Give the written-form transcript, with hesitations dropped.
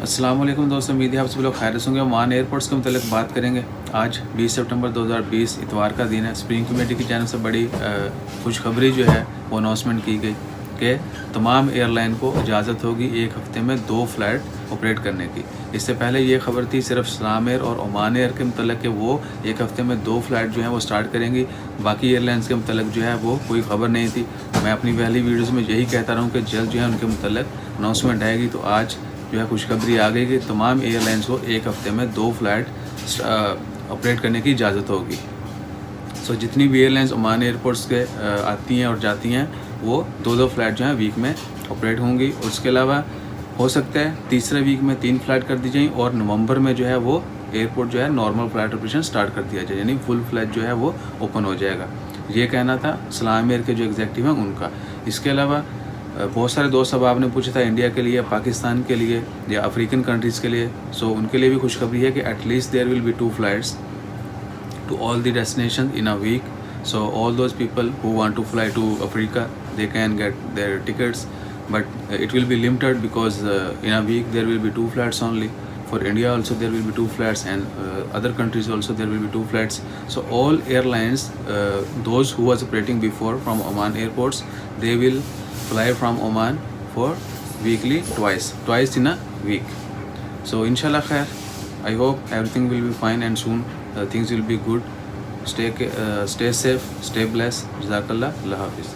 अस्सलाम वालेकुम दोस्तों, उम्मीद है आप सभी लोग खैरियत होंगे। ओमान एयरपोर्ट्स के मतलब बात करेंगे। आज 20 सितंबर 2020 इतवार का दिन है। स्प्रिंग कमेटी की जानब से बड़ी खुशखबरी जो है वो अनाउंसमेंट की गई कि तमाम एयरलाइन को इजाज़त होगी एक हफ़्ते में 2 फ़्लाइट ऑपरेट करने की। इससे पहले ये खबर थी सिर्फ सलाम एयर और ओमान एयर के मतलब कि वो एक हफ़्ते में 2 फ़्लाइट जो हैं वो स्टार्ट करेंगी। बाकी एयरलाइंस के मतलब जो है वो कोई ख़बर नहीं थी। मैं अपनी पहली वीडियोज़ में यही कहता रहा हूँ कि जल्द जो है उनके मतलब अनाउंसमेंट आएगी। तो आज जो है खुशखबरी आ गई कि तमाम एयरलाइंस को एक हफ़्ते में 2 फ़्लाइट ऑपरेट करने की इजाज़त होगी। सो जितनी भी एयरलाइंस ओमान एयरपोर्ट्स के आती हैं और जाती हैं वो 2-2 फ़्लाइट जो हैं वीक में ऑपरेट होंगी। उसके अलावा हो सकता है तीसरे वीक में 3 फ़्लाइट कर दी जाएँ और नवंबर में जो है वो एयरपोर्ट जो है नॉर्मल फ़्लाइट ऑपरेशन स्टार्ट कर दिया जाए, यानी फुल फ्लैट जो है वो ओपन हो जाएगा। ये कहना था सलाम एयर के जो एग्जेक्टिव हैं उनका। इसके अलावा बहुत सारे दोस्त अब आपने पूछा था इंडिया के लिए, पाकिस्तान के लिए या अफ्रीकन कंट्रीज़ के लिए। सो उनके लिए भी खुशखबरी है कि at least there will be 2 flights to all the destinations in a week. So all those people who want to fly to Africa, they can get their tickets, but it will be limited because in a week there will be 2 flights only. For India also there will be 2 flights, and other countries also there will be 2 flights. So all airlines, those who was operating before from Oman airports, they will fly from Oman for weekly twice in a week. So inshallah khair, I hope everything will be fine and soon things will be good. Stay safe, stay blessed. Jazakallah. Allah Hafiz.